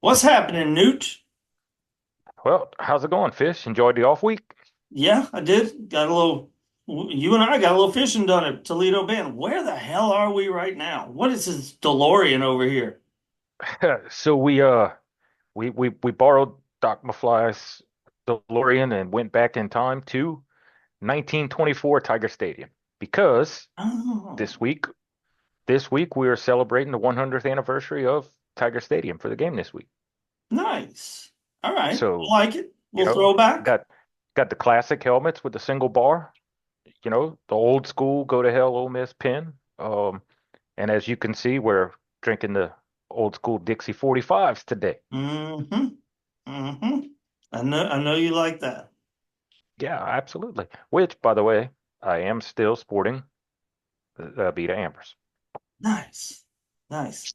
What's happening, Newt? Well, how's it going, Fish? Enjoyed the off week? Yeah, I did. You and I got a little fishing done at Toledo Bend. Where the hell are we right now? What is this DeLorean over here? So we borrowed Doc McFly's DeLorean and went back in time to 1924 Tiger Stadium because Oh, this week this week we are celebrating the 100th anniversary of Tiger Stadium for the game this week. nice. All right. So, I like it. you We'll know, throw back. got the classic helmets with the single bar, the old school go to hell Ole Miss pin. And as you can see, we're drinking the old school Dixie 45s today. Mm-hmm. Mm-hmm. I know you like that. Yeah, absolutely. Which, by the way, I am still sporting the Vita Ambers. Nice. Nice.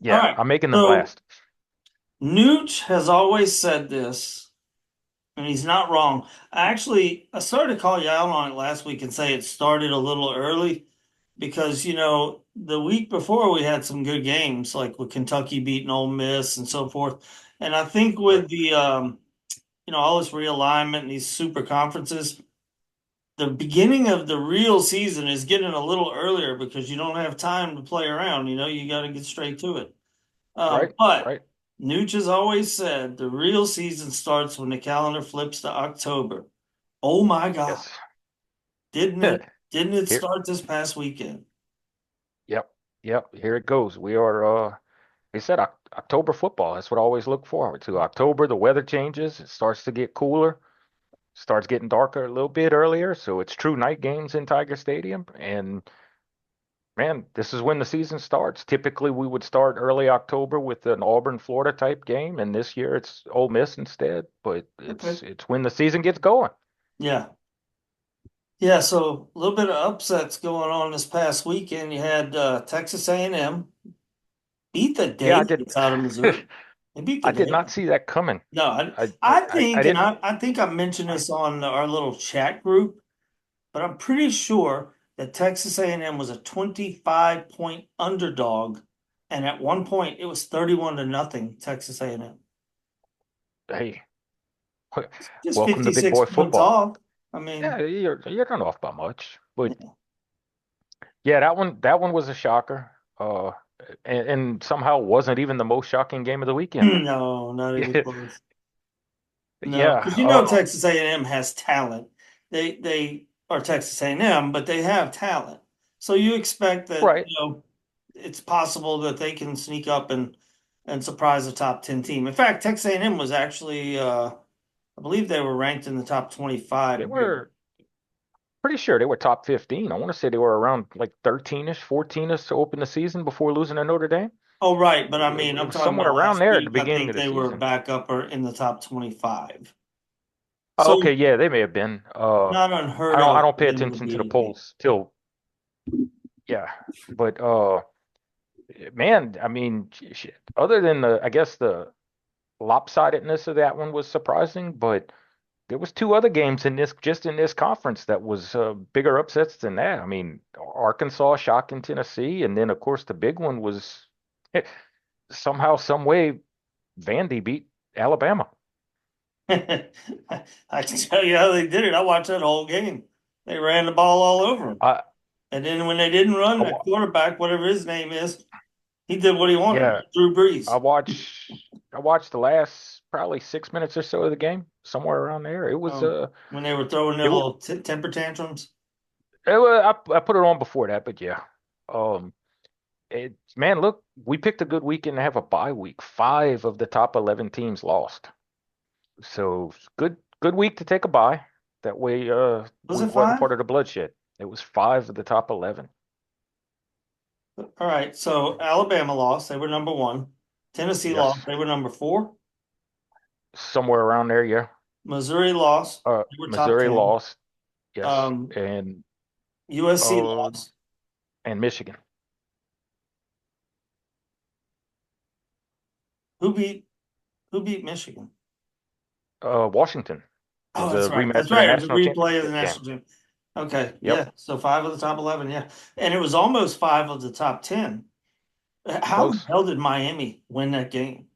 All Yeah, right. I'm making them So last. Newt has always said this, and he's not wrong. I started to call you out on it last week and say it started a little early because, the week before we had some good games, like with Kentucky beating Ole Miss and so forth. And I think Right. with all this realignment and these super conferences, the beginning of the real season is getting a little earlier because you don't have time to play around. You got to get straight to it. Right. But Right. Nooch has always said the real season starts when the calendar flips to October. Oh my God. Yes. Didn't it? Didn't it Here. start this past weekend? Yep. Yep. Here it goes. We are. They said October football. That's what I always look forward to. October, the weather changes. It starts to get cooler. Starts getting darker a little bit earlier. So it's true night games in Tiger Stadium. And man, this is when the season starts. Typically, we would start early October with an Auburn, Florida type game, and this year it's Ole Miss instead. But Okay. it's when the season gets going. Yeah. Yeah, so a little bit of upsets going on this past weekend. You had Texas A&M beat the Yeah, I did. daylights out of Missouri. They beat the I did not daylights. see that coming. No, I, I I, I I think, and didn't. I think I mentioned this on our little chat group, but I'm pretty sure that Texas A&M was a 25-point underdog, and at one point it was 31 to nothing Texas A&M. Hey, Just welcome to big 56 boy points football. off. I Yeah, mean, you're not off by much. But yeah. yeah, that one was a shocker. And somehow wasn't even the most shocking game of the weekend. No, not even close. No, Yeah. because Texas A&M has talent. They are Texas A&M, but they have talent. So you expect that, Right. it's possible that they can sneak up and surprise a top 10 team. In fact, Texas A&M was actually I believe they were ranked in the top They 25 here. were pretty sure they were top 15. I want to say they were around like 13ish, 14ish to open the season before losing to Notre Dame. Oh, right, but I It, mean, it I'm was talking somewhere about around last there at the week. I beginning think of the they were season. back up or in the top 25. Oh, So okay, yeah, they may have been. not I unheard don't I of don't for pay them to attention to beat the a team. polls till yeah. But man, I mean, shit. Other than I guess the lopsidedness of that one was surprising, but there was two other games in this just in this conference that was bigger upsets than that. I mean, Arkansas shocking Tennessee, and then of course the big one was somehow, some way, Vandy beat Alabama. I can tell you how they did it. I watched that whole game. They ran the ball all over them. I, And then when they didn't run, I that wa- quarterback, whatever his name is, he did what he wanted. yeah, Drew I Brees. watched I watched the last probably 6 minutes or so of the game, somewhere around there. It was When they were throwing their it, wa- little temper tantrums. I put it on before that, but yeah. Um man, look, we picked a good weekend to have a bye week. Five of the top 11 teams lost. So good week to take a bye. That way Was we it wasn't five? part of the bloodshed. It was five of the top 11. All right. So Alabama lost. They were number one. Tennessee lost. Yes. They were number four. Somewhere around there, yeah. Missouri lost. They were top Missouri 10. lost. Yes. Um, And USC uh lost. and Michigan. Who beat who beat Michigan? Washington. It Oh, was that's a right. rematch That's of the right. It was a national replay of the championship game. national team. Okay. Yep, Yeah. So five of the top 11. Yeah. And it was almost five of the top 10. How the close. hell did Miami win that game?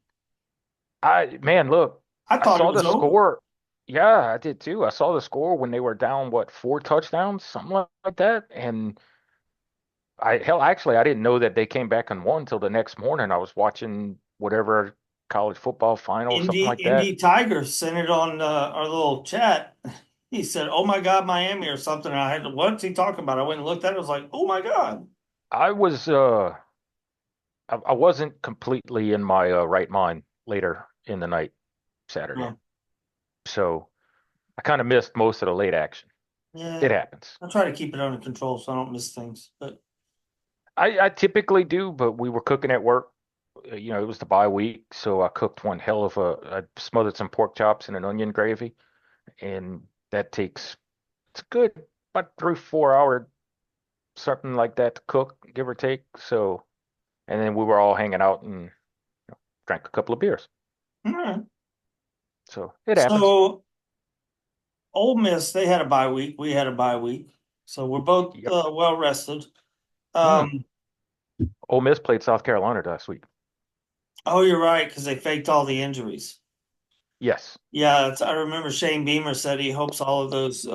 Man, look, I I thought it saw the was over. score. Yeah, I did too. I saw the score when they were down, what, 4 touchdowns, something like that. And actually, I didn't know that they came back and won until the next morning. I was watching whatever college football final, something like that. Indy Tiger sent it on our little chat. He said, "Oh my God, Miami" or something. And I had to, what's he talking about? I went and looked at it. I was like, "Oh my God." I was, I wasn't completely in my right mind later in the night Saturday, Well, so I kind of missed most of the late action. It yeah, happens. I try to keep it under control so I don't miss things. But I typically do, but we were cooking at work. It was the bye week, so I cooked one hell of I smothered some pork chops in an onion gravy, and that takes it's good about 3 4 hour something like that to cook, give or take. So, and then we were all hanging out and drank a couple of beers. all right. So it happens. So Ole Miss, they had a bye week. We had a bye week. So we're both Yep. well rested. Mm. Um, Ole Miss played South Carolina last week. oh, you're right, because they faked all the injuries. Yes. Yeah, I remember Shane Beamer said he hopes all of those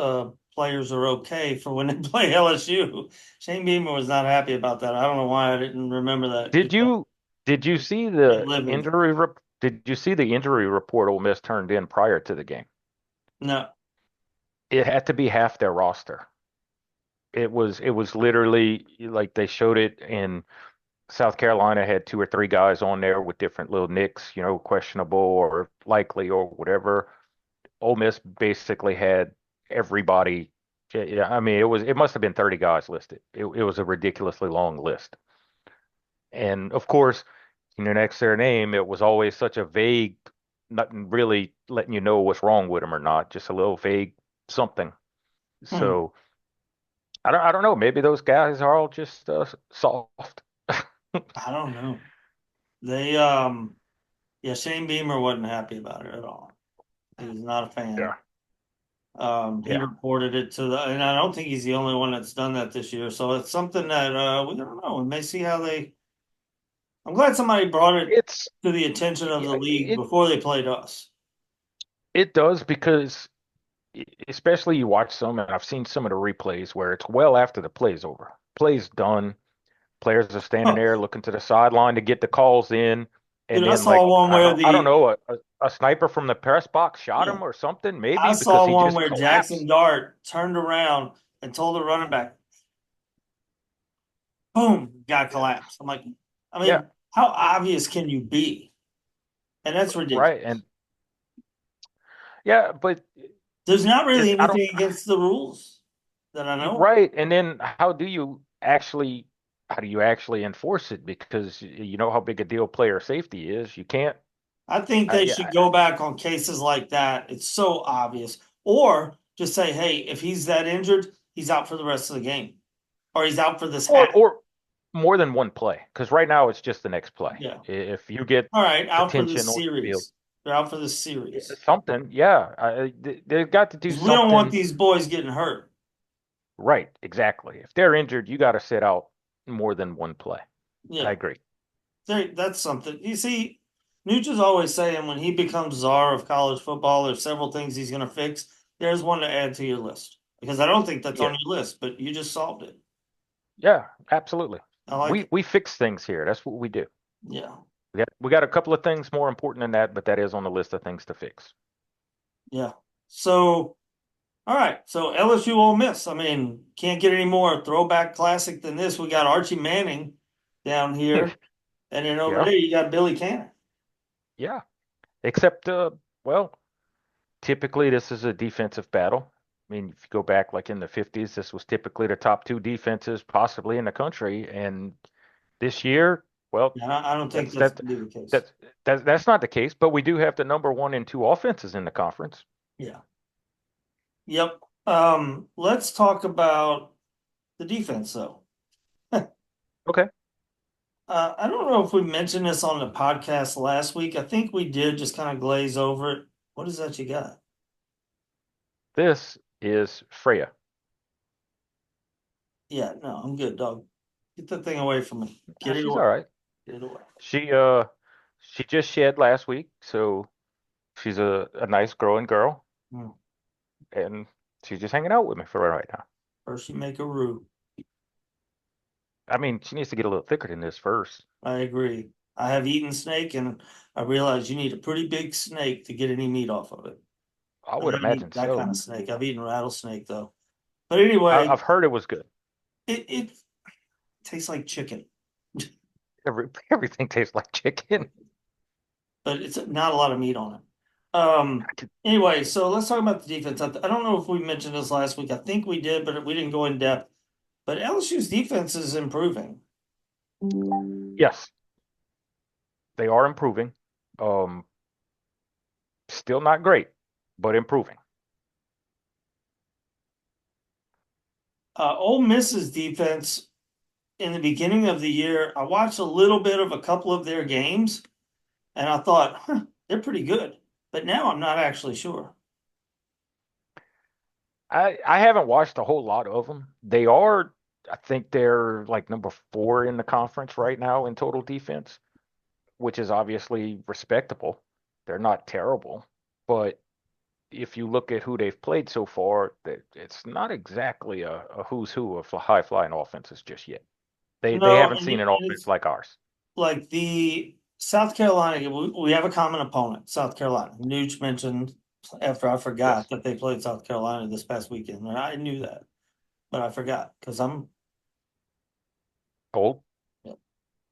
players are okay for when they play LSU. Shane Beamer was not happy about that. I don't know why I didn't remember that. Did you did you see Been the livid. did you see the injury report Ole Miss turned in prior to the game? No. It had to be half their roster. It was literally like they showed it in South Carolina had 2 or 3 guys on there with different little nicks, questionable or likely or whatever. Ole Miss basically had everybody. Yeah, I mean it must have been 30 guys listed. It was a ridiculously long list. And of course, next to their name, it was always such a vague, nothing really letting you know what's wrong with them or not, just a little vague something. Hmm. So I don't know. Maybe those guys are all just soft. I don't know. They yeah, Shane Beamer wasn't happy about it at all. He was not a Yeah, fan. He yeah. reported it to the, and I don't think he's the only one that's done that this year. So it's something that we don't know. We may see how they. I'm glad somebody brought it It's to the attention of the yeah, league before they played us. it does because especially you watch some, and I've seen some of the replays where it's well after the play's over. Play's done. Players are standing there looking to the sideline to get the calls in, and Dude, I then saw like one where I don't the know a sniper from the press box shot yeah, him or something I maybe because saw he one just where Jackson collapsed. Dart turned around and told the running back, "Boom, guy Yeah, collapsed." I'm like, I yeah, mean, how obvious can you be? And that's right, ridiculous. and yeah, but There's not really I don't anything against the rules that I know. right, and then how do you actually enforce it? Because you know how big a deal player safety is. You can't. I think they should Yeah, go back on cases like that. It's so obvious. Or just say, hey, if he's that injured, he's out for the rest of the game, or he's out for this half. or more than one play, because right now it's just the next play. Yeah. If you get All right, out for attention this on the field, series. They're out for this series. something, yeah, they've got to do Because we don't want something these boys getting hurt. right. Exactly. If they're injured, you got to sit out more than one play. I Yeah. agree. That's something. You see, Nooch is always saying when he becomes czar of college football, there's several things he's going to fix. There's one to add to your list because I don't think that's on Yeah, your list, but you just solved it. yeah, absolutely. I like it. We fix things here. That's what we do. Yeah. We got a couple of things more important than that, but that is on the list of things to fix. Yeah. So, all right. So LSU Ole Miss. I mean, can't get any more throwback classic than this. We got Archie Manning down here, and then over Yeah, there you got Billy Cannon. yeah. Except, well, typically this is a defensive battle. I mean, if you go back like in the 50s, this was typically the top two defenses possibly in the country. And this year, well, Yeah, I don't think that's that's that going to be the case. that's not the case, but we do have the number one and two offenses in the conference. Yeah. Yep. Let's talk about the defense, though. Okay. I don't know if we mentioned this on the podcast last week. I think we did just kind of glaze over it. What is that you got? This is Freya. Yeah, no, I'm good, dog. Get that thing away from me. Ah, Get it she's away. all right. Get it away. She uh She just shed last week, so she's a nice growing girl, Hmm. and she's just hanging out with me for right now. First you make a roux. I mean, she needs to get a little thicker than this first. I agree. I have eaten snake and I realize you need a pretty big snake to get any meat off of it. I I'm would not eating imagine that kind so. of snake. I've eaten rattlesnake though. But anyway, I've heard it was good. it tastes like chicken, Everything tastes like chicken. but it's not a lot of meat on it. Um, I could- anyway, so let's talk about the defense. I don't know if we mentioned this last week. I think we did, but we didn't go in depth. But LSU's defense is improving. Yes, they are improving. Um, Still not great, but improving. Ole Miss's defense in the beginning of the year, I watched a little bit of a couple of their games and I thought, huh, they're pretty good. But now I'm not actually sure. I haven't watched a whole lot of them. They are, I think they're like number 4 in the conference right now in total defense, which is obviously respectable. They're not terrible, but if you look at who they've played so far, it's not exactly a who's who of high flying offenses just yet. They No, haven't and seen an offense it's like ours. like the South Carolina, we have a common opponent, South Carolina. Nooch mentioned after I forgot Yes. that they played South Carolina this past weekend. And I knew that, but I forgot because I'm Gold.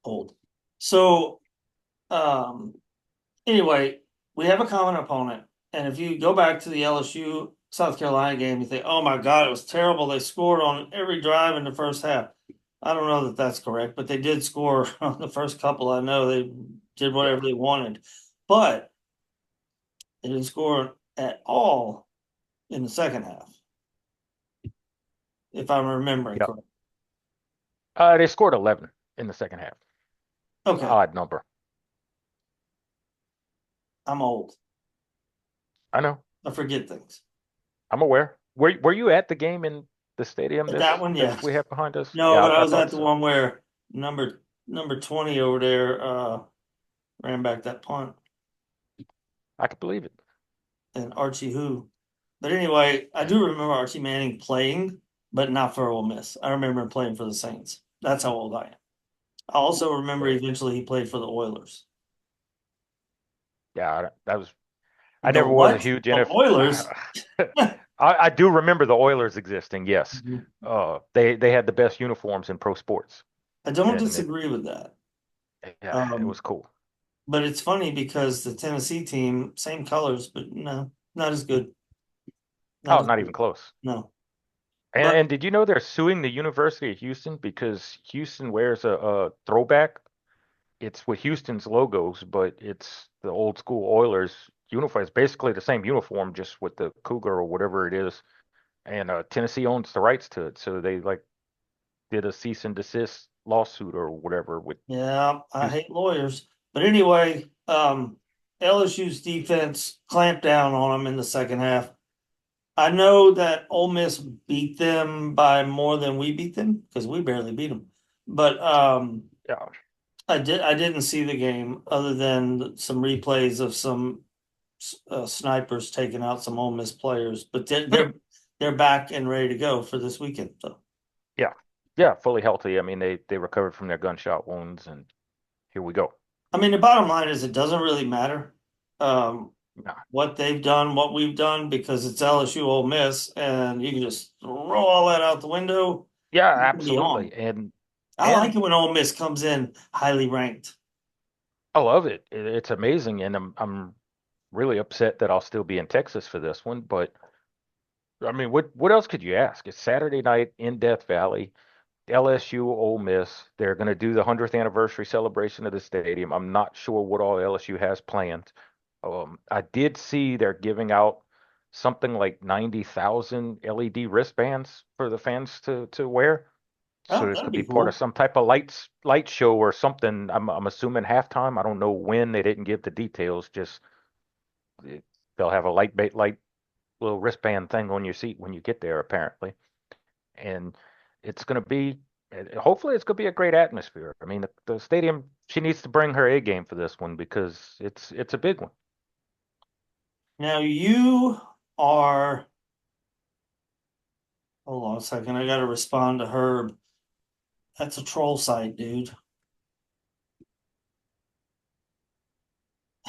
old. So, um, anyway, we have a common opponent. And if you go back to the LSU South Carolina game, you think, oh my God, it was terrible. They scored on every drive in the first half. I don't know that that's correct, but they did score on the first couple. I know they did Yeah. whatever they wanted, but they didn't score at all in the second half, if I'm remembering Yep. correct. They scored 11 in the second half. Okay, Odd number. I'm old. I know. I forget things. I'm aware. Were you at the game in the stadium At that this one, that yes. we have behind us? No, Yeah, but I I was at thought the so. one where number 20 over there ran back that punt I could believe it. and Archie who. But anyway, I do remember Archie Manning playing, but not for Ole Miss. I remember him playing for the Saints. That's how old I am. I also remember But eventually he played for the Oilers. yeah, that was. I The never was a what? huge The Oilers? NFL. I do remember the Oilers existing. Yes, Mhm. they had the best uniforms in pro sports, I don't and disagree with that. yeah, it Um, was cool. but it's funny because the Tennessee team, same colors, but no, not as good. Not Oh, as not good. even close. No. And, But and did you know they're suing the University of Houston because Houston wears a throwback? It's with Houston's logos, but it's the old school Oilers uniform. It's basically the same uniform, just with the cougar or whatever it is. And Tennessee owns the rights to it, so they like did a cease and desist lawsuit or whatever with yeah, I Houston. hate lawyers. But anyway, LSU's defense clamped down on them in the second half. I know that Ole Miss beat them by more than we beat them because we barely beat them. But Yeah, I didn't see the game other than some replays of some snipers taking out some Ole Miss players. But they're back and ready to go for this weekend. So yeah, yeah, fully healthy. I mean, they recovered from their gunshot wounds, and here we go. I mean, the bottom line is it doesn't really matter Yeah, what they've done, what we've done, because it's LSU Ole Miss, and you can just throw all that out the window yeah, and be on. absolutely, and I like and it when Ole Miss comes in highly ranked. I love it. It's amazing, and I'm really upset that I'll still be in Texas for this one, but I mean, what else could you ask? It's Saturday night in Death Valley. LSU, Ole Miss. They're going to do the 100th anniversary celebration of the stadium. I'm not sure what all LSU has planned. I did see they're giving out something like 90,000 LED wristbands for the fans to wear. So Oh, it that'd could be be part of cool. some type of light show or something. I'm assuming halftime. I don't know when. They didn't give the details. Just it, they'll have a light little wristband thing on your seat when you get there, apparently. And it's going to be Hopefully, it's going to be a great atmosphere. I mean, the stadium. She needs to bring her A game for this one because it's a big one. Now you are, hold on a second, I gotta respond to Herb. That's a troll site, dude.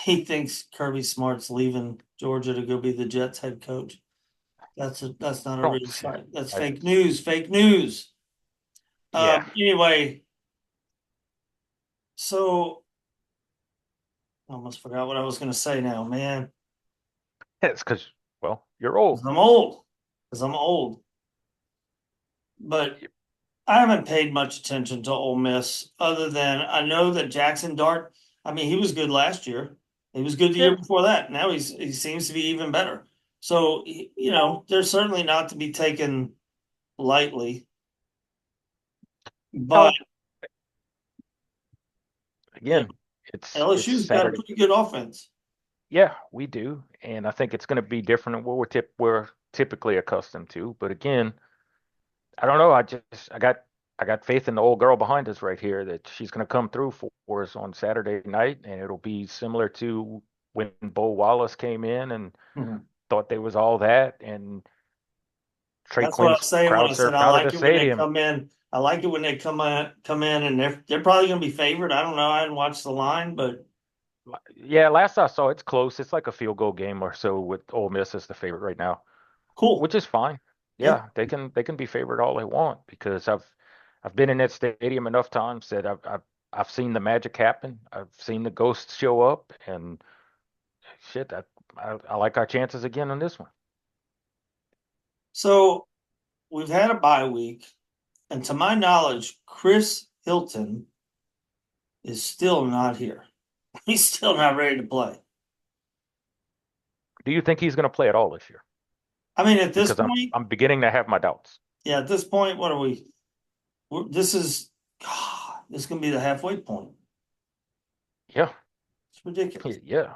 He thinks Kirby Smart's leaving Georgia to go be the Jets head coach. That's not a I don't real see it. site. That's I, fake news, fake news. yeah, Anyway, so I almost forgot what I was gonna say now, man. it's because well, you're old. 'Cause I'm old. Because I'm old. But I haven't paid much attention to Ole Miss other than I know that Jackson Dart, I mean, he was good last year. He was good the year Yeah. before that. Now he seems to be even better. So, they're certainly not to be taken lightly. But, Now you again, it's LSU's got a Saturday. pretty good offense. Yeah, we do, and I think it's going to be different than what we're typically accustomed to. But again, I don't know. I got faith in the old girl behind us right here that she's going to come through for us on Saturday night, and it'll be similar to when Bo Wallace came in and Mhm. thought they was all that, and Trey That's what I Quinn was saying when crowd I said surfed I out of the like it when they stadium. come in. I like it when they come in and they're probably going to be favored. I don't know. I hadn't watched the line, but Yeah, last I saw, it's close. It's like a field goal game or so with Ole Miss as the favorite right now, cool. which is fine. Yeah. Yeah, they can be favored all they want because I've been in that stadium enough times that I've seen the magic happen. I've seen the ghosts show up, and shit, I like our chances again on this one. So we've had a bye week. And to my knowledge, Chris Hilton is still not here. He's still not ready to play. Do you think he's going to play at all this year? I mean, at this Because I'm point, I'm beginning to have my doubts. yeah, at this point, what are we? This is, God, this is going to be the halfway point. Yeah, It's ridiculous. yeah.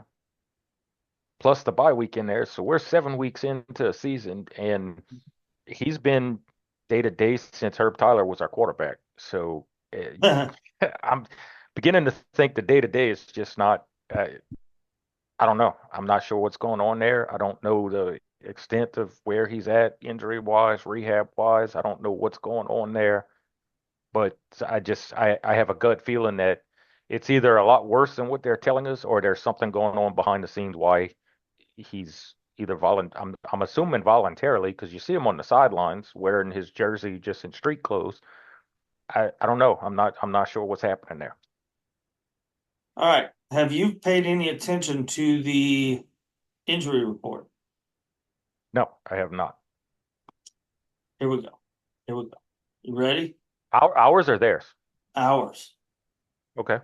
Plus the bye week in there, so we're 7 weeks into a season, and he's been day to day since Herb Tyler was our quarterback. So I'm beginning to think the day to day is just not. I don't know. I'm not sure what's going on there. I don't know the extent of where he's at injury wise, rehab wise. I don't know what's going on there. But I have a gut feeling that it's either a lot worse than what they're telling us, or there's something going on behind the scenes why he's either I'm assuming voluntarily because you see him on the sidelines wearing his jersey just in street clothes. I don't know. I'm not sure what's happening there. All right. Have you paid any attention to the injury report? No, I have not. Here we go. Here we go. You ready? Ours are theirs. Ours. Okay.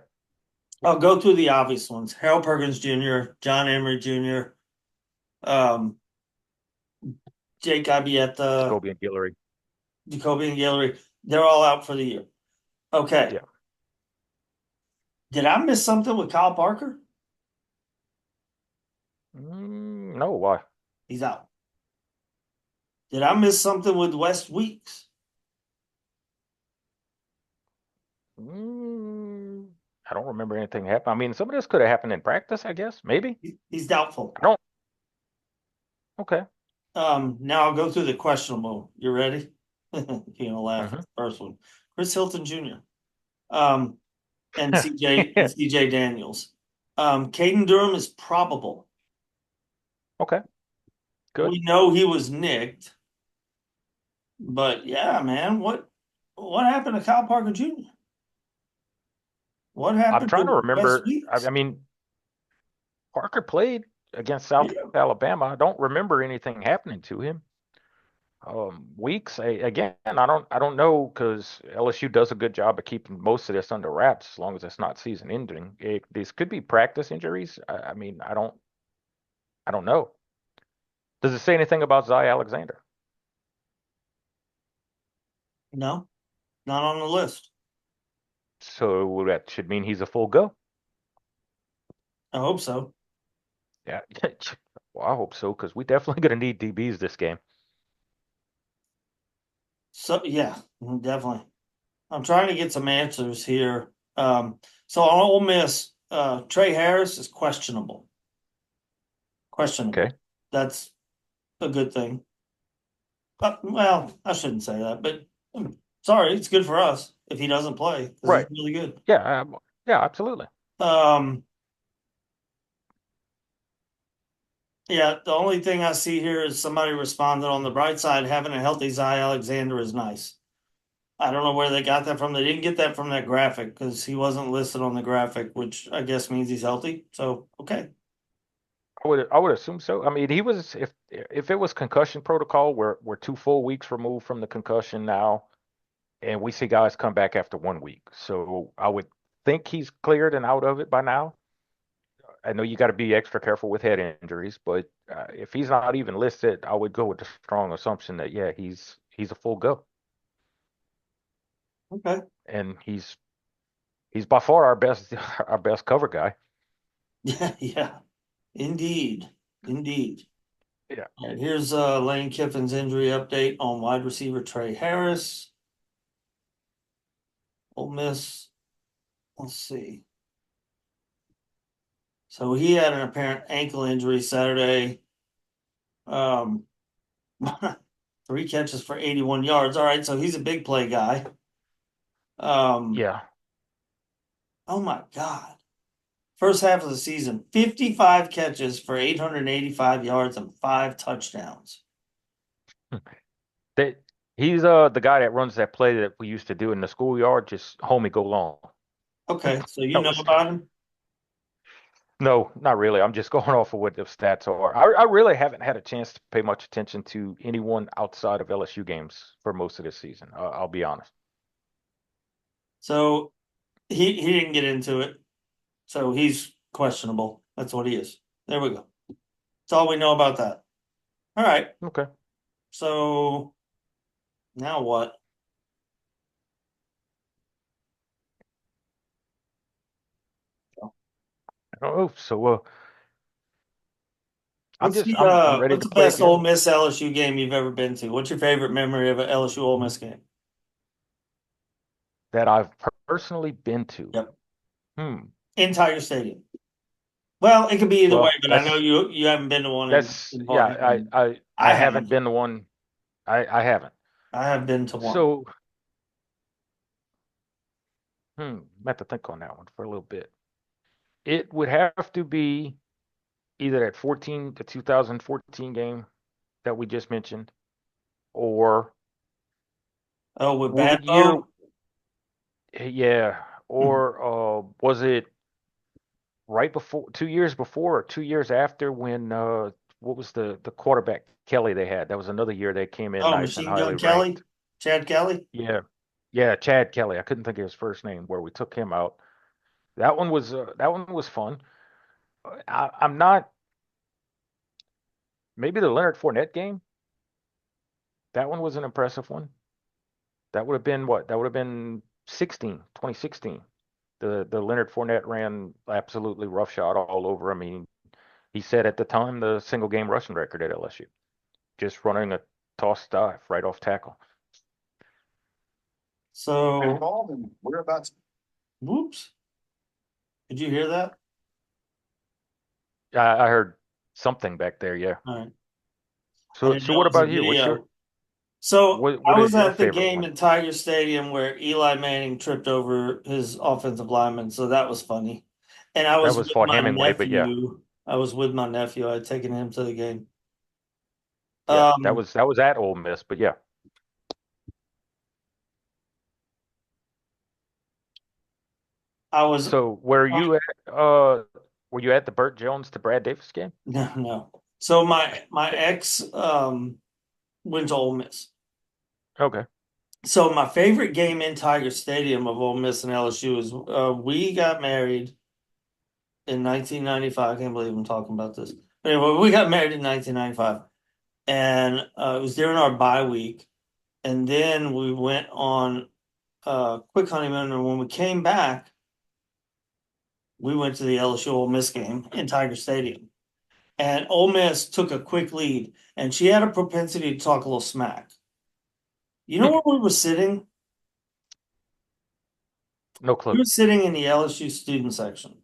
I'll go through the obvious ones. Harold Perkins Jr., John Emery Jr., um, Jake Ibieta, Scobie and Guillory. Jacoby and Guillory. They're all out for the year. Okay. Yeah. Did I miss something with Kyle Parker? No, why? He's out. Did I miss something with West Weeks? Mm, I don't remember anything happen. I mean, some of this could have happened in practice, I guess. Maybe. He's doubtful. I don't. Okay. Now I'll go through the questionable. You ready? You're gonna laugh at Hmm. the first one. Chris Hilton Jr. Um, and CJ Daniels. Caden Durham is probable. Okay. Good. We know he was nicked, but yeah, man, what happened to Kyle Parker Jr.? What I'm happened trying to to West remember. I Weeks? mean, Parker played against South Yeah. Alabama. I don't remember anything happening to him. Weeks again, I don't know because LSU does a good job of keeping most of this under wraps as long as it's not season ending. These could be practice injuries. I mean, I don't know. Does it say anything about Zy Alexander? No, not on the list. So that should mean he's a full go. I hope so. Yeah. Well, I hope so because we definitely gonna need DBs this game. So yeah, definitely. I'm trying to get some answers here. So on Ole Miss, Trey Harris is questionable. Okay. Questionable. That's a good thing. Well, I shouldn't say that, but sorry, it's good for us if he doesn't play because he's Right. really good. Yeah. Yeah. Absolutely. Um, yeah, the only thing I see here is somebody responded on the bright side, having a healthy Zy Alexander is nice. I don't know where they got that from. They didn't get that from that graphic because he wasn't listed on the graphic, which I guess means he's healthy. So, okay. I would assume so. I mean, he was if it was concussion protocol, we're 2 full weeks removed from the concussion now, and we see guys come back after 1 week. So I would think he's cleared and out of it by now. I know you got to be extra careful with head injuries, but if he's not even listed, I would go with the strong assumption that yeah, he's a full go, Okay. and he's by far our best our best cover guy. Yeah, yeah. Indeed. Indeed. Yeah, All right, here's Lane Kiffin's injury update on wide receiver Trey Harris. Ole Miss. Let's see. So he had an apparent ankle injury Saturday. Um, 3 catches for 81 yards. All right, so he's a big play guy. Um, yeah. oh my God. First half of the season, 55 catches for 885 yards and 5 touchdowns. That he's the guy that runs that play that we used to do in the schoolyard, just homie go long. Okay, so you That know was about him? no, not really. I'm just going off of what the stats are. I really haven't had a chance to pay much attention to anyone outside of LSU games for most of this season. I'll be honest. So he didn't get into it. So he's questionable. That's what he is. There we go. That's all we know about that. All right. Okay. So now what? I don't know. So I'm What's just the I'm ready what's to the play best Ole again. Miss LSU game you've ever been to? What's your favorite memory of an LSU Ole Miss game? That I've personally been to. Yep. Hmm. In Tiger Stadium. Well, it could be either way, Well, but I know you haven't been to one that's in yeah. Birmingham. I I haven't have. been the one. I haven't. I have been to one. So I have to think on that one for a little bit. It would have to be either that 14 the 2014 game that we just mentioned, or Oh, with Bad what year? Bow? Yeah, or was it right before, 2 years before, or 2 years after when what was the quarterback Kelly they had? That was another year they came in Oh, nice and Machine highly Gun Kelly? ranked. Chad Kelly? Yeah, yeah, Chad Kelly. I couldn't think of his first name. Where we took him out. That one was fun. I'm not. Maybe the Leonard Fournette game. That one was an impressive one. That would have been what? That would have been 2016. The Leonard Fournette ran absolutely roughshod all over. I mean, he set at the time the single game rushing record at LSU, just running a toss dive right off tackle. So, whoops. Did you hear that? I heard something back there. Yeah. All right. I So didn't so know what it was a about you? What's your video. So what I is was your at the favorite game one? in Tiger Stadium where Eli Manning tripped over his offensive lineman, so that was funny. And I That was was with Fort my Hemingway, but yeah, nephew. I was with my nephew. I had taken him to the game. yeah, that Um, was that was at Ole Miss, but yeah. I was So were you at the Burt Jones to Brad Davis game? no, no. So my ex went to Ole Miss. Okay. So my favorite game in Tiger Stadium of Ole Miss and LSU is we got married in 1995. I can't believe I'm talking about this. But anyway, we got married in 1995, and it was during our bye week. And then we went on a quick honeymoon. And when we came back, we went to the LSU Ole Miss game in Tiger Stadium. And Ole Miss took a quick lead, and she had a propensity to talk a little smack. You know where we were sitting? No He clue. was sitting in the LSU student section.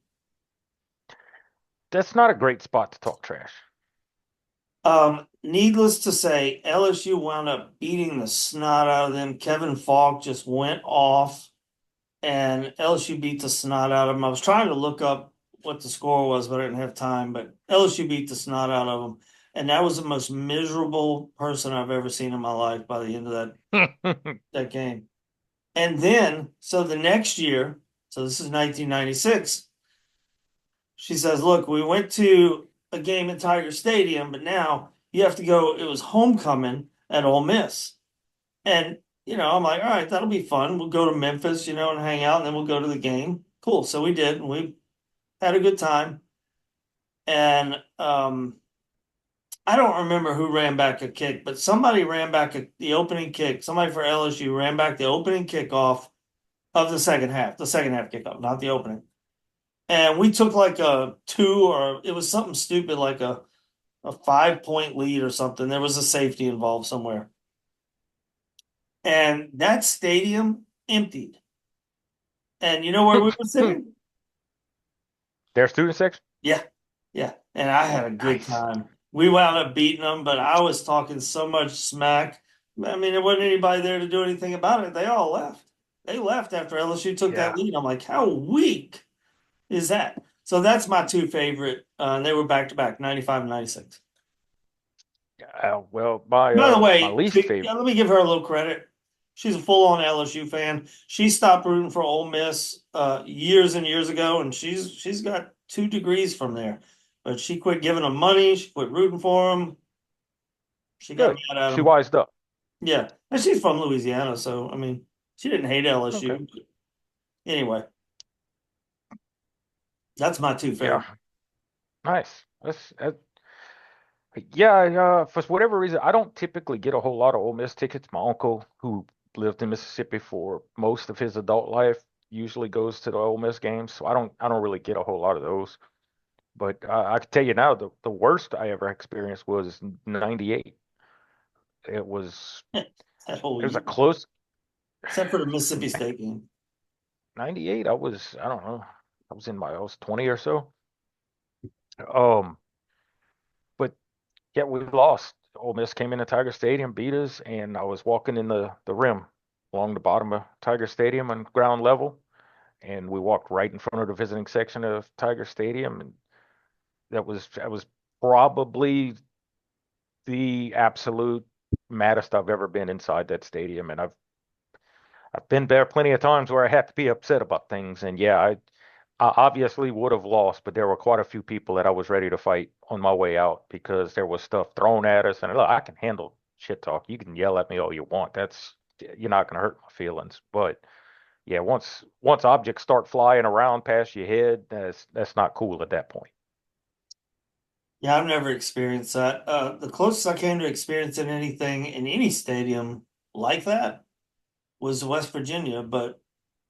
That's not a great spot to talk trash. Needless to say, LSU wound up beating the snot out of them. Kevin Falk just went off, and LSU beat the snot out of them. I was trying to look up what the score was, but I didn't have time. But LSU beat the snot out of them, and that was the most miserable person I've ever seen in my life by the end of that game. And then, so the next year, so this is 1996. She says, "Look, we went to a game at Tiger Stadium, but now you have to go." It was homecoming at Ole Miss, and I'm like, "All right, that'll be fun. We'll go to Memphis, and hang out, and then we'll go to the game." Cool. So we did, and we had a good time. And I don't remember who ran back a kick, but somebody ran back the opening kick. Somebody for LSU ran back the opening kickoff of the second half kickoff, not the opening. And we took like a two, or it was something stupid like a 5 point lead or something. There was a safety involved somewhere. And that stadium emptied. And you know where we were sitting? Their student section? Yeah, yeah. And I had a good Nice. time. We wound up beating them, but I was talking so much smack. I mean, there wasn't anybody there to do anything about it. They all left. They left after LSU took that Yeah. lead. I'm like, how weak is that? So that's my two favorite. And they were back to back, 95 and 96. Well, my By the my way, least favorite. let me give her a little credit. She's a full-on LSU fan. She stopped rooting for Ole Miss years and years ago, and she's got 2 degrees from there. But she quit giving them money. She quit rooting for them. She got Good. mad at She them. wised up. Yeah, and she's from Louisiana, so I mean, she didn't hate Okay. LSU. Anyway, that's my two Yeah. favorite. Nice. Yeah. For whatever reason, I don't typically get a whole lot of Ole Miss tickets. My uncle, who lived in Mississippi for most of his adult life, usually goes to the Ole Miss games, so I don't really get a whole lot of those. But I can tell you now, the worst I ever experienced was '98. It was That whole it was a year, close except for the Mississippi State game. '98. I don't know. I was 20 or so. Um, but yeah, we lost. Ole Miss came into Tiger Stadium, beat us, and I was walking in the rim along the bottom of Tiger Stadium on ground level, and we walked right in front of the visiting section of Tiger Stadium, and that was probably the absolute maddest I've ever been inside that stadium, and I've been there plenty of times where I had to be upset about things, and yeah, I obviously would have lost, but there were quite a few people that I was ready to fight on my way out because there was stuff thrown at us. And look, I can handle shit talk. You can yell at me all you want. You're not going to hurt my feelings. But yeah, once objects start flying around past your head, that's not cool at that point. Yeah, I've never experienced that. The closest I came to experiencing anything in any stadium like that was West Virginia, but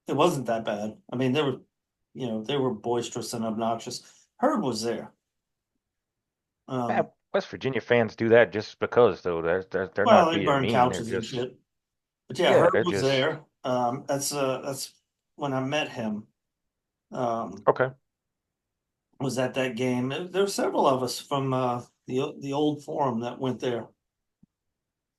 it wasn't that bad. I mean, they were boisterous and obnoxious. Herb was there. Yeah, Um, West Virginia fans do that just because, though. They're well, not they being burned mean. They're couches and just, shit. But yeah, yeah, Herb they're was just, there. That's when I met him. Um, okay. was at that game. There were several of us from the old forum that went there. It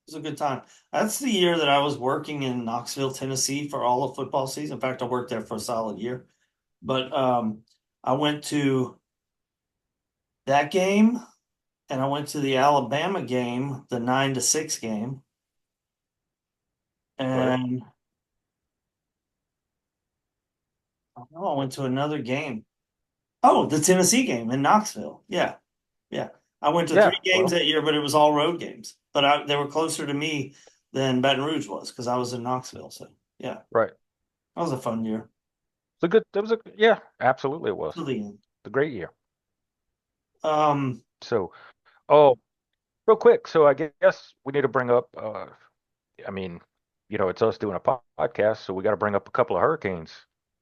was a good time. That's the year that I was working in Knoxville, Tennessee for all of football season. In fact, I worked there for a solid year. But I went to that game and I went to the Alabama game, the 9-6 game, Right. and I went to another game. Oh, the Tennessee game in Knoxville. Yeah, yeah. I went to Yeah, 3 games well, that year, but it was all road games. But they were closer to me than Baton Rouge was because I was in Knoxville. So yeah, right. that was a fun year. Yeah, absolutely it was. To the end. The great year. Um, So, oh, real quick. So I guess we need to bring up, I mean, it's us doing a podcast, so we got to bring up a couple of hurricanes.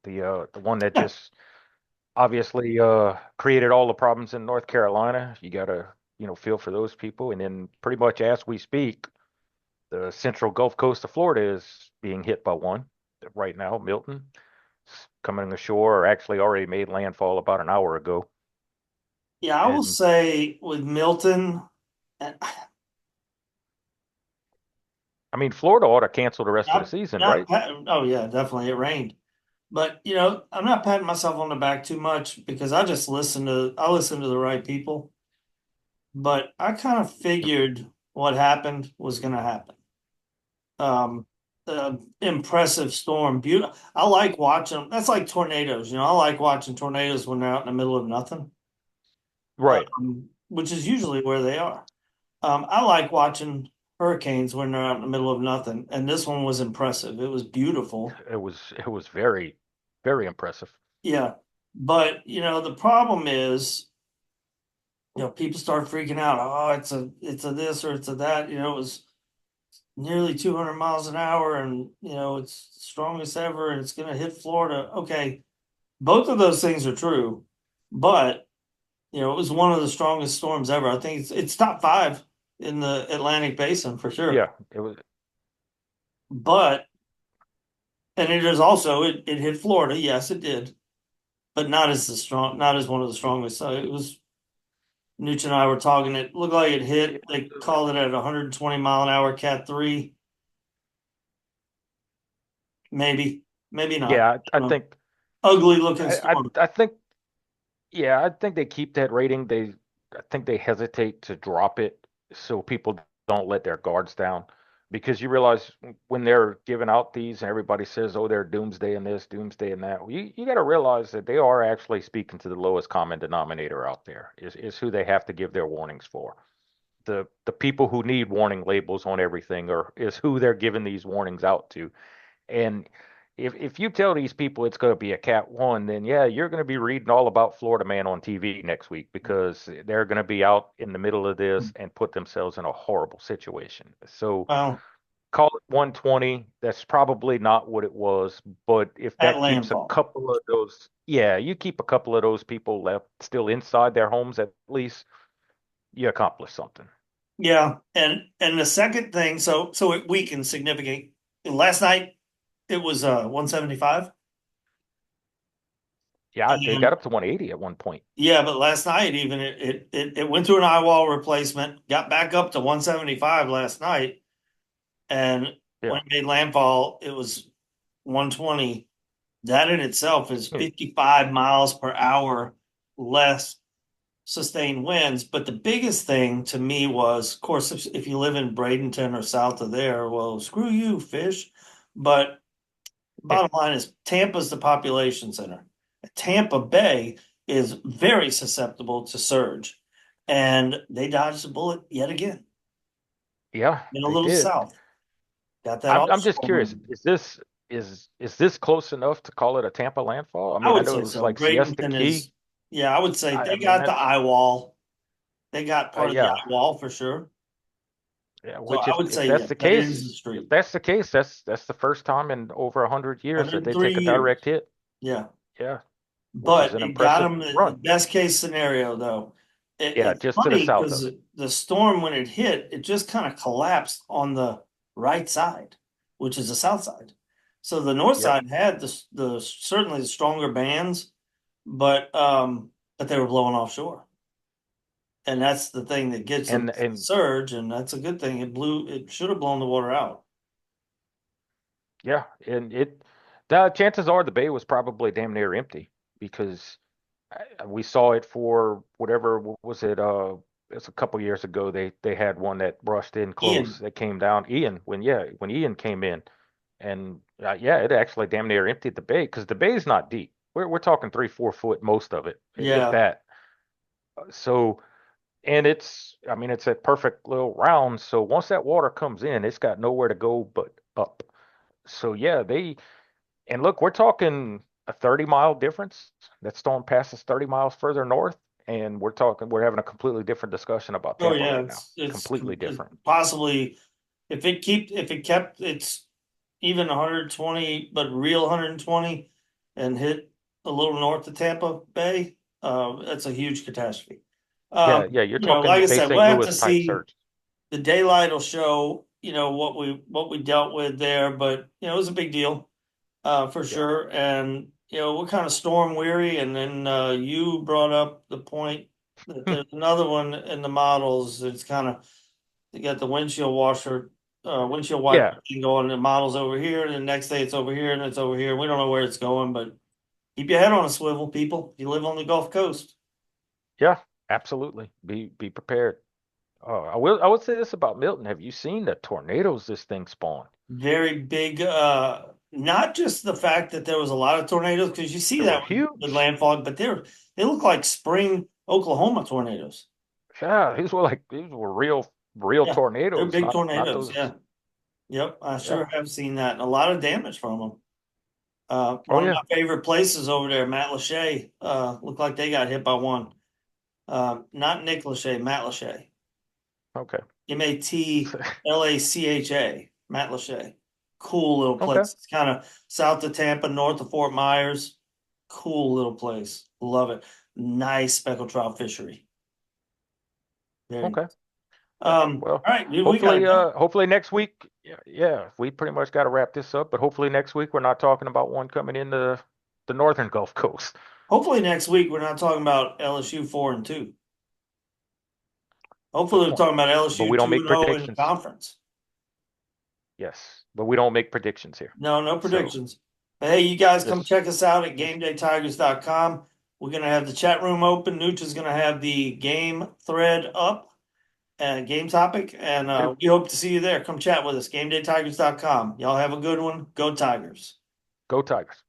The one that just obviously created all the problems in North Carolina. You got to, feel for those people. And then pretty much as we speak, the central Gulf Coast of Florida is being hit by one right now, Milton. coming ashore or actually already made landfall about an hour ago. Yeah, I will And say with Milton, and I mean, Florida ought to cancel the rest of the season, not right? oh yeah, definitely it rained. But I'm not patting myself on the back too much because I listen to the right people. But I kind of figured what happened was going to happen. Um, Impressive storm, beautiful. I like watching. That's like tornadoes. I like watching tornadoes when they're out in the middle of nothing, Right. which is usually where they are. I like watching hurricanes when they're out in the middle of nothing, and this one was impressive. It was beautiful. It was very, very impressive. Yeah, but the problem is, people start freaking out. Oh, it's a this or it's a that. It was nearly 200 miles an hour, and it's the strongest ever, and it's going to hit Florida. Okay, both of those things are true, but it was one of the strongest storms ever. I think it's top five in the Atlantic Basin for sure. Yeah, it was. But and it is also it hit Florida. Yes, it did, but not as one of the strongest. So it was. Nooch and I were talking. It looked like it hit. They called it at 120 mile an hour Cat 3, maybe, maybe not. Yeah, I I don't know. think Ugly looking I, I storm. I think yeah, I think they keep that rating. I think they hesitate to drop it so people don't let their guards down because you realize when they're giving out these and everybody says, "Oh, they're doomsday and this, doomsday and that." Well, you got to realize that they are actually speaking to the lowest common denominator out there. Is who they have to give their warnings for. The people who need warning labels on everything or is who they're giving these warnings out to. And if you tell these people it's going to be a Cat 1, then yeah, you're going to be reading all about Florida Man on TV next week because they're going to be out in the middle of this and put themselves in a horrible situation. So Well, call it 120. That's probably not what it was, but if at that keeps a landfall. couple of those, yeah, you keep a couple of those people left still inside their homes at least, you accomplish something. Yeah, and the second thing, so it weakened significantly. Last night it was 175, Yeah, they got and up to 180 at one point. yeah, but last night even it went through an eye wall replacement, got back up to 175 last night, and when Yeah. it made landfall, it was 120. That in itself is Yeah. 55 miles per hour less sustained winds. But the biggest thing to me was, of course, if you live in Bradenton or south of there, well, screw you, fish. But bottom line is Tampa's the population center. Tampa Bay is very susceptible to surge, and they dodged a bullet yet again. Yeah, In a they little did. south, got that I'm just offshore curious. wind. Is this close enough to call it a Tampa landfall? I I mean, I would know it say was so. like Siesta Bradenton Key. is, yeah, I would say I they mean got the that's eye wall. They got part of the yeah, eye wall for sure. yeah. So Which I if would if say, that's yeah, the that is the case, if street. that's the case, that's the first time in over 100 years that they 103 take a years. direct hit. Yeah. Yeah, which is But an it got impressive them the run. best case scenario, though. Yeah, It's just to the funny south of because it. the storm, when it hit, it just kind of collapsed on the right side, which is the south side. So the north Yep. side had the certainly the stronger bands, but they were blowing offshore. And that's the thing that gets them And is the and surge, and that's a good thing. It should have blown the water out. yeah, and the chances are the bay was probably damn near empty because we saw it for whatever was it it's a couple years ago they had one that brushed in close Ian, that came down Ian when Ian came in and yeah it actually damn near emptied the bay because the bay is not deep we're talking 3 4 foot most of it if yeah. that so and it's I mean it's a perfect little round so once that water comes in it's got nowhere to go but up so yeah they and look, we're talking a 30-mile difference. That storm passes 30 miles further north, and we're having a completely different discussion about Oh Tampa yeah, right now. Completely it's different. possibly if it kept its even 120, but real 120, and hit a little north of Tampa Bay, that's a huge catastrophe. Yeah, yeah, you're Like talking I Bay said, we'll St. have to Louis type see. surge. The daylight will show, what we dealt with there, but it was a big deal, for Yeah. sure. And we're kind of storm weary, and then you brought up the point that there's another one in the models. It's kind of you got the windshield wiper Yeah, thing going. The model's over here, and the next day it's over here, and it's over here. We don't know where it's going, but keep your head on a swivel, people. If you live on the Gulf Coast, yeah, absolutely. Be prepared. I will say this about Milton. Have you seen the tornadoes this thing spawned? very big. Not just the fact that there was a lot of tornadoes, because you see They were that with huge. landfall, but they look like spring Oklahoma tornadoes. Yeah, these were real Yeah, they're tornadoes, big not tornadoes. those. Yeah. Yep, I sure Yeah. have seen that, and a lot of damage from them. Oh One of yeah. my favorite places over there, Matt Lachey, looked like they got hit by one. Not Nick Lachey, Matt Lachey. Okay. Matlacha, Matt Lachey. Cool little Okay. place. It's kind of south of Tampa, north of Fort Myers. Cool little place. Love it. Nice speckled trout fishery. Very Okay. nice. Yeah. Well, All right, dude, we gotta go. hopefully next week. Yeah, yeah. We pretty much got to wrap this up, but hopefully next week we're not talking about one coming in the northern Gulf Coast. Hopefully next week we're not talking about LSU 4-2. Good Hopefully we're point. talking about But LSU we don't 2 make and 0 in the predictions. conference. Yes, but we don't make predictions here. No, no So predictions. But hey, you guys come this check us out at this GameDayTigers.com. We're gonna have the chat room open. Nooch is gonna have the game thread up and game topic, and later. we hope to see you there. Come chat with us. GameDayTigers.com. Y'all have a good one. Go Tigers. Go Tigers.